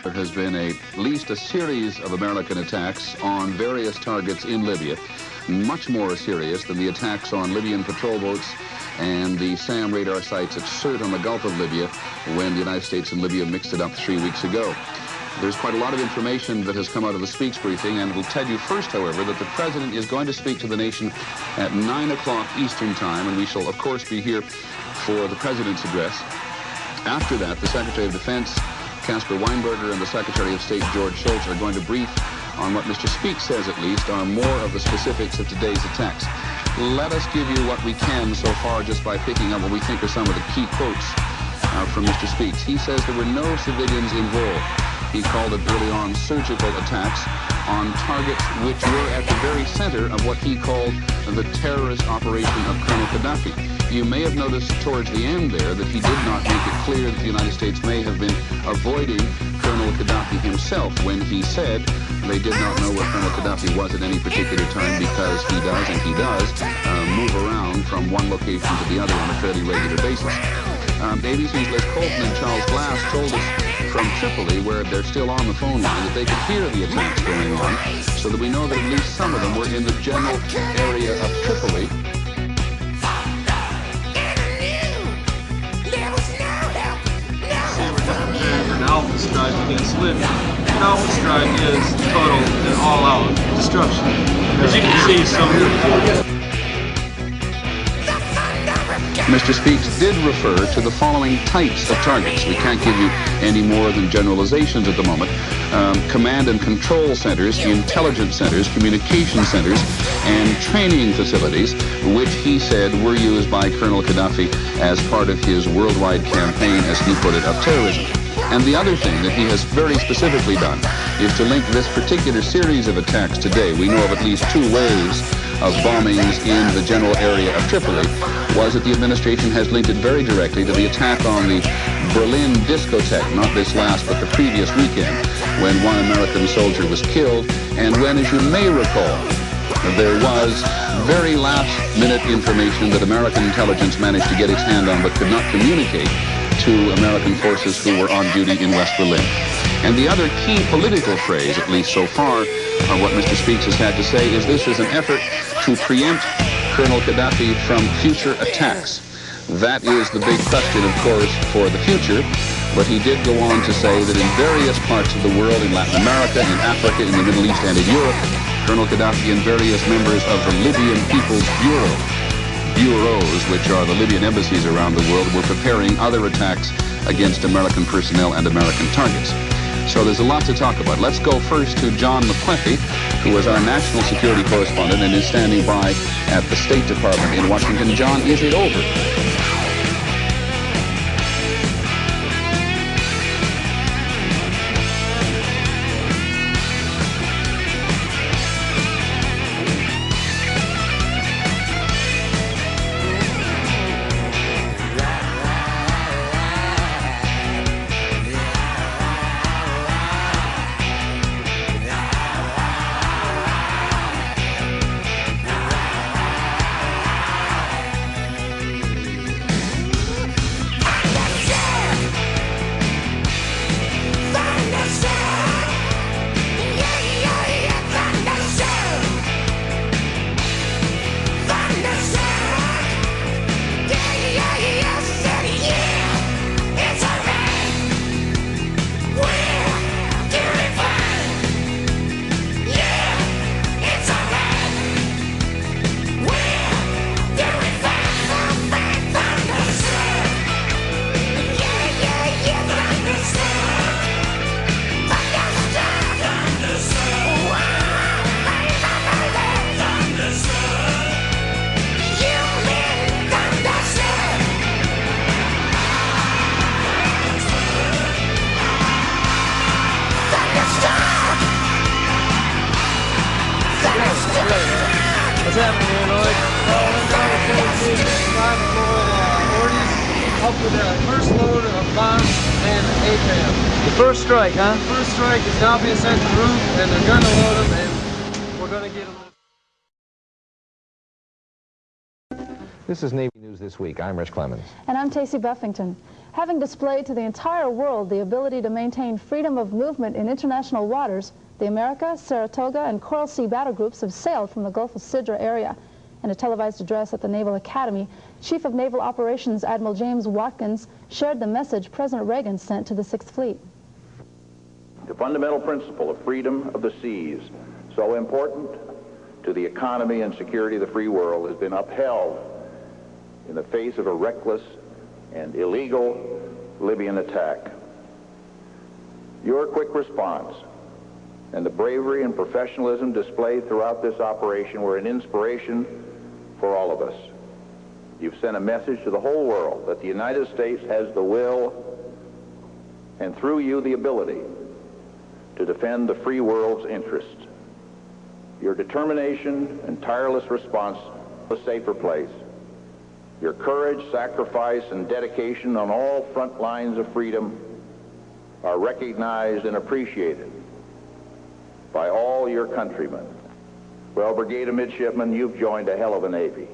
There has been at least a series of American attacks on various targets in Libya, much more serious than the attacks on Libyan patrol boats and the SAM radar sites at Sirte on the Gulf of Libya when the United States and Libya mixed it up 3 weeks ago. There's quite a lot of information that has come out of the Speaks briefing, and we'll tell you first, however, that the President is going to speak to the nation at 9 o'clock Eastern Time, and we shall, of course, be here for the President's address. After that, the Secretary of Defense, Caspar Weinberger, and the Secretary of State, George Shultz, are going to brief on what Mr. Speaks says, at least, are more of the specifics of today's attacks. Let us give you what we can so far just by picking up what we think are some of the key quotes from Mr. Speaks. He says there were no civilians involved. He called it early on surgical attacks on targets which were at the very center of what he called the terrorist operation of Colonel Gaddafi. You may have noticed towards the end there that he did not make it clear that the United States may have been avoiding Colonel Gaddafi himself when he said they did not know where Colonel Gaddafi was at any particular time because he does move around from one location to the other on a fairly regular basis. ABC's Les Colton and Charles Glass told us from Tripoli, where they're still on the phone line, that they could hear the attacks going on, so that we know that at least some of them were in the general area of Tripoli. An alpha strike against Libya. An alpha strike is total and all-out destruction. As you can see, Mr. Speaks did refer to the following types of targets. We can't give you any more than generalizations at the moment. Command and control centers, intelligence centers, communication centers, and training facilities, which he said were used by Colonel Gaddafi as part of his worldwide campaign, as he put it, of terrorism. And the other thing that he has very specifically done is to link this particular series of attacks today. We know of at least 2 waves of bombings in the general area of Tripoli, was that the administration has linked it very directly to the attack on the Berlin discotheque, not this last but the previous weekend, when one American soldier was killed, and when, as you may recall, there was very last-minute information that American intelligence managed to get its hand on but could not communicate to American forces who were on duty in West Berlin. And the other key political phrase, at least so far, of what Mr. Speaks has had to say, is this is an effort to preempt Colonel Gaddafi from future attacks. That is the big question, of course, for the future. But he did go on to say that in various parts of the world, in Latin America, in Africa, in the Middle East, and in Europe, Colonel Gaddafi and various members of the Libyan People's bureaus, which are the Libyan embassies around the world, were preparing other attacks against American personnel and American targets. So there's a lot to talk about. Let's go first to John McCleffy, who is our national security correspondent and is standing by at the State Department in Washington. John, is it over? What's happening here, Lloyd? Up with the first load of bombs and APAM. The first strike, huh? The first strike is now being sent to the roof, and they're going to load them, and we're going to get them. This is Navy News This Week. I'm Rich Clemens. And I'm Tacey Buffington. Having displayed to the entire world the ability to maintain freedom of movement in international waters, the America, Saratoga, and Coral Sea battle groups have sailed from the Gulf of Sidra area. In a televised address at the Naval Academy, Chief of Naval Operations Admiral James Watkins shared the message President Reagan sent to the Sixth Fleet. The fundamental principle of freedom of the seas, so important to the economy and security of the free world, has been upheld in the face of a reckless and illegal Libyan attack. Your quick response and the bravery and professionalism displayed throughout this operation were an inspiration for all of us. You've sent a message to the whole world that the United States has the will and through you the ability to defend the free world's interests. Your determination and tireless response to a safer place, your courage, sacrifice, and dedication on all front lines of freedom are recognized and appreciated by all your countrymen. Well, Brigade of Midshipmen, you've joined a hell of a Navy.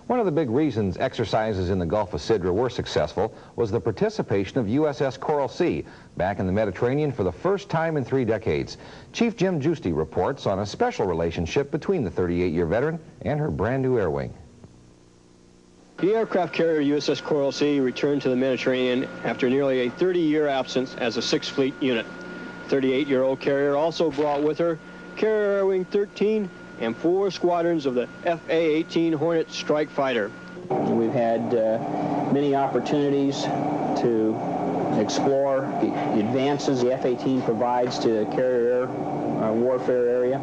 One of the big reasons exercises in the Gulf of Sidra were successful was the participation of USS Coral Sea back in the Mediterranean for the first time in 3 decades. Chief Jim Giusti reports on a special relationship between the 38-year veteran and her brand new air wing. The aircraft carrier USS Coral Sea returned to the Mediterranean after nearly a 30-year absence as a Sixth Fleet unit. 38-year-old carrier also brought with her Carrier Air Wing 13 and 4 squadrons of the FA-18 Hornet strike fighter. We've had many opportunities to explore the advances the F-18 provides to the carrier air warfare area.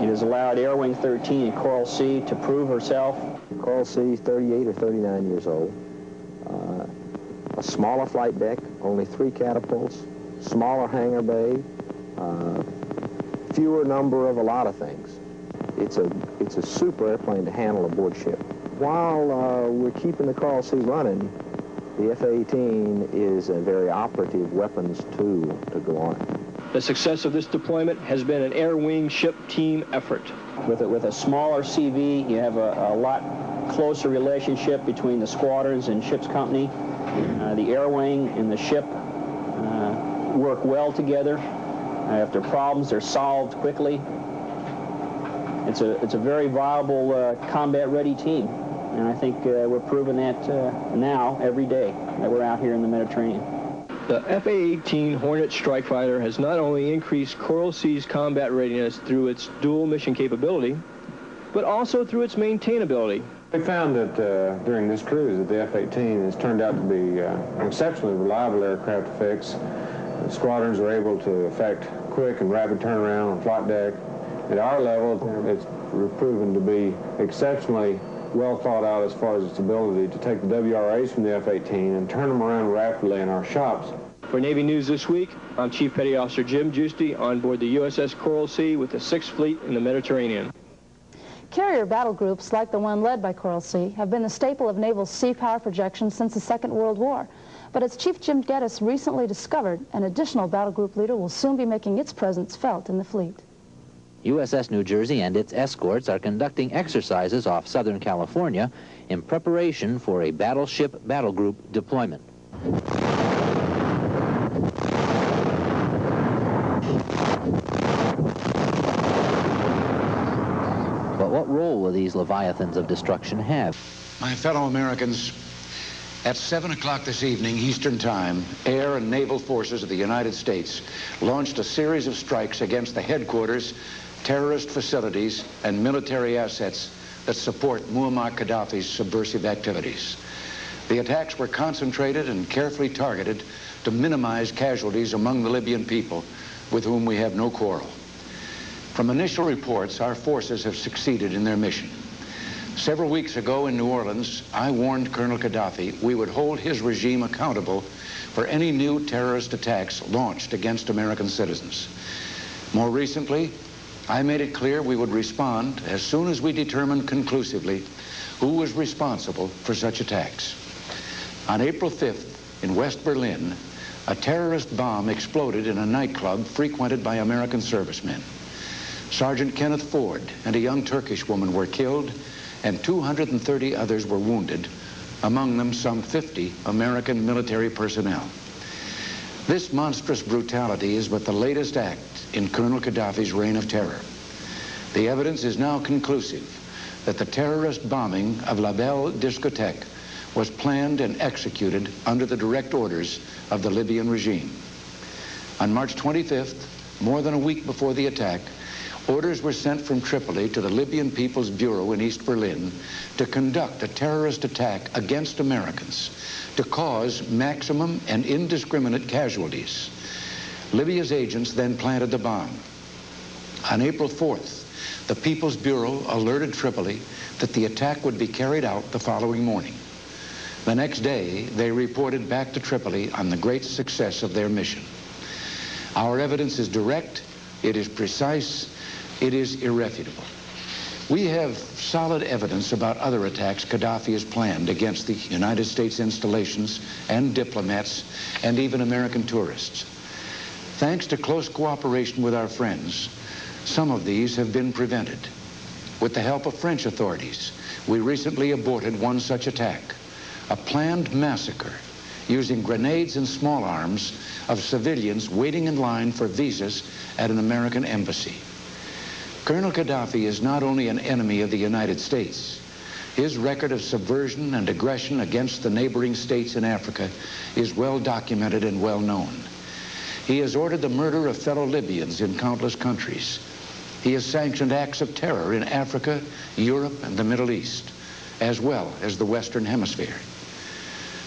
It has allowed Air Wing 13 in Coral Sea to prove herself. Coral Sea is 38 or 39 years old. A smaller flight deck, only 3 catapults, smaller hangar bay, fewer number of a lot of things. It's a super airplane to handle aboard ship. While we're keeping the Coral Sea running, the F-18 is a very operative weapons tool to go on it. The success of this deployment has been an air wing ship team effort. With a smaller CV, you have a lot closer relationship between the squadrons and ship's company. The air wing and the ship work well together. If there are problems, they're solved quickly. It's a very viable combat-ready team, and I think we're proving that now every day that we're out here in the Mediterranean. The FA-18 Hornet strike fighter has not only increased Coral Sea's combat readiness through its dual mission capability, but also through its maintainability. We found that during this cruise that the F-18 has turned out to be an exceptionally reliable aircraft to fix. The squadrons are able to effect quick and rapid turnaround on flight deck. At our level, it's proven to be exceptionally well thought out as far as its ability to take the WRAs from the F-18 and turn them around rapidly in our shops. For Navy News This Week, I'm Chief Petty Officer Jim Giusti on board the USS Coral Sea with the Sixth Fleet in the Mediterranean. Carrier battle groups, like the one led by Coral Sea, have been the staple of naval sea power projections since the Second World War. But as Chief Jim Geddes recently discovered, an additional battle group leader will soon be making its presence felt in the fleet. USS New Jersey and its escorts are conducting exercises off Southern California in preparation for a battleship battle group deployment. But what role will these leviathans of destruction have? My fellow Americans, at 7 o'clock this evening, Eastern Time, air and naval forces of the United States launched a series of strikes against the headquarters, terrorist facilities, and military assets that support Muammar Gaddafi's subversive activities. The attacks were concentrated and carefully targeted to minimize casualties among the Libyan people, with whom we have no quarrel. From initial reports, our forces have succeeded in their mission. Several weeks ago in New Orleans, I warned Colonel Gaddafi we would hold his regime accountable for any new terrorist attacks launched against American citizens. More recently, I made it clear we would respond as soon as we determined conclusively who was responsible for such attacks. On April 5th, in West Berlin, a terrorist bomb exploded in a nightclub frequented by American servicemen. Sergeant Kenneth Ford and a young Turkish woman were killed, and 230 others were wounded, among them some 50 American military personnel. This monstrous brutality is but the latest act in Colonel Gaddafi's reign of terror. The evidence is now conclusive that the terrorist bombing of La Belle discotheque was planned and executed under the direct orders of the Libyan regime. On March 25th, more than a week before the attack, orders were sent from Tripoli to the Libyan People's Bureau in East Berlin to conduct a terrorist attack against Americans to cause maximum and indiscriminate casualties. Libya's agents then planted the bomb. On April 4th, the People's Bureau alerted Tripoli that the attack would be carried out the following morning. The next day, they reported back to Tripoli on the great success of their mission. Our evidence is direct, it is precise, it is irrefutable. We have solid evidence about other attacks Gaddafi has planned against the United States installations and diplomats and even American tourists. Thanks to close cooperation with our friends, some of these have been prevented. With the help of French authorities, we recently aborted one such attack, a planned massacre using grenades and small arms of civilians waiting in line for visas at an American embassy. Colonel Gaddafi is not only an enemy of the United States. His record of subversion and aggression against the neighboring states in Africa is well documented and well known. He has ordered the murder of fellow Libyans in countless countries. He has sanctioned acts of terror in Africa, Europe, and the Middle East, as well as the Western Hemisphere.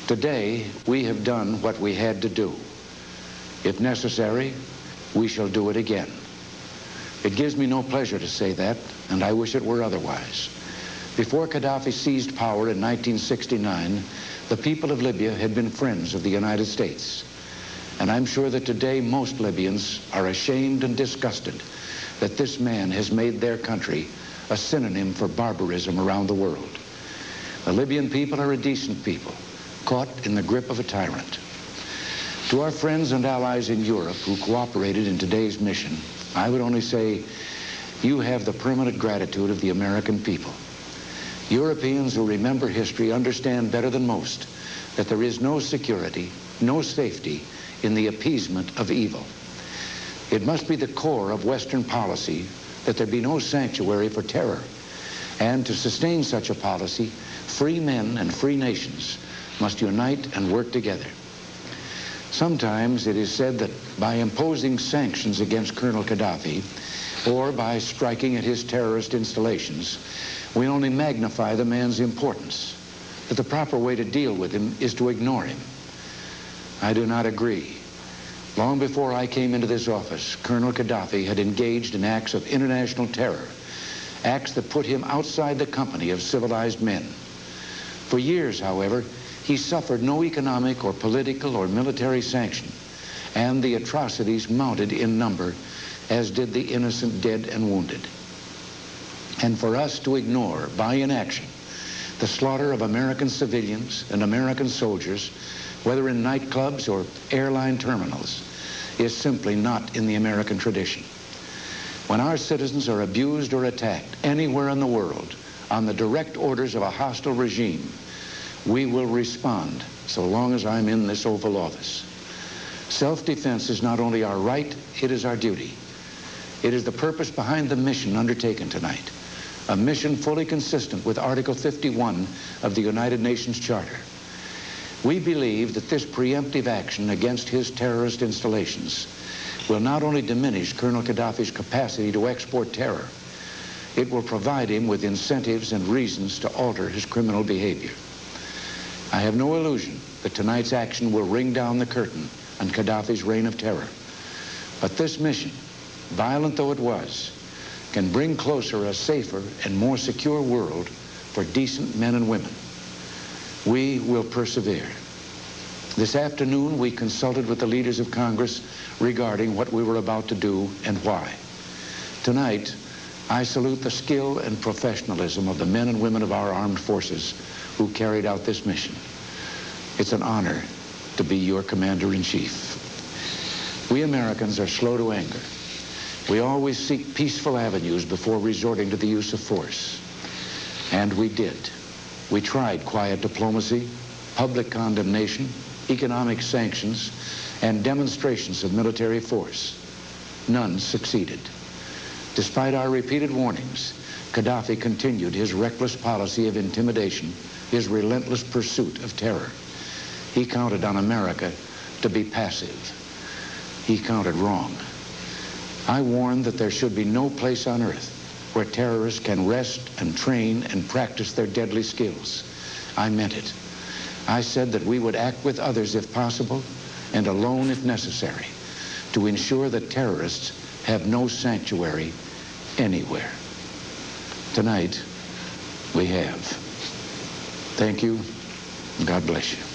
Today, we have done what we had to do. If necessary, we shall do it again. It gives me no pleasure to say that, and I wish it were otherwise. Before Gaddafi seized power in 1969, the people of Libya had been friends of the United States. And I'm sure that today most Libyans are ashamed and disgusted that this man has made their country a synonym for barbarism around the world. The Libyan people are a decent people, caught in the grip of a tyrant. To our friends and allies in Europe who cooperated in today's mission, I would only say, you have the permanent gratitude of the American people. Europeans who remember history understand better than most that there is no security, no safety in the appeasement of evil. It must be the core of Western policy that there be no sanctuary for terror. And to sustain such a policy, free men and free nations must unite and work together. Sometimes it is said that by imposing sanctions against Colonel Gaddafi or by striking at his terrorist installations, we only magnify the man's importance, that the proper way to deal with him is to ignore him. I do not agree. Long before I came into this office, Colonel Gaddafi had engaged in acts of international terror, acts that put him outside the company of civilized men. For years, however, he suffered no economic or political or military sanction, and the atrocities mounted in number, as did the innocent dead and wounded. And for us to ignore, by inaction, the slaughter of American civilians and American soldiers, whether in nightclubs or airline terminals, is simply not in the American tradition. When our citizens are abused or attacked anywhere in the world on the direct orders of a hostile regime, we will respond so long as I'm in this Oval Office. Self-defense is not only our right, it is our duty. It is the purpose behind the mission undertaken tonight, a mission fully consistent with Article 51 of the United Nations Charter. We believe that this preemptive action against his terrorist installations will not only diminish Colonel Gaddafi's capacity to export terror, it will provide him with incentives and reasons to alter his criminal behavior. I have no illusion that tonight's action will ring down the curtain on Gaddafi's reign of terror. But this mission, violent though it was, can bring closer a safer and more secure world for decent men and women. We will persevere. This afternoon, we consulted with the leaders of Congress regarding what we were about to do and why. Tonight, I salute the skill and professionalism of the men and women of our armed forces who carried out this mission. It's an honor to be your commander-in-chief. We Americans are slow to anger. We always seek peaceful avenues before resorting to the use of force. And we did. We tried quiet diplomacy, public condemnation, economic sanctions, and demonstrations of military force. None succeeded. Despite our repeated warnings, Gaddafi continued his reckless policy of intimidation, his relentless pursuit of terror. He counted on America to be passive. He counted wrong. I warned that there should be no place on earth where terrorists can rest and train and practice their deadly skills. I meant it. I said that we would act with others if possible and alone if necessary to ensure that terrorists have no sanctuary anywhere. Tonight, we have. Thank you, and God bless you.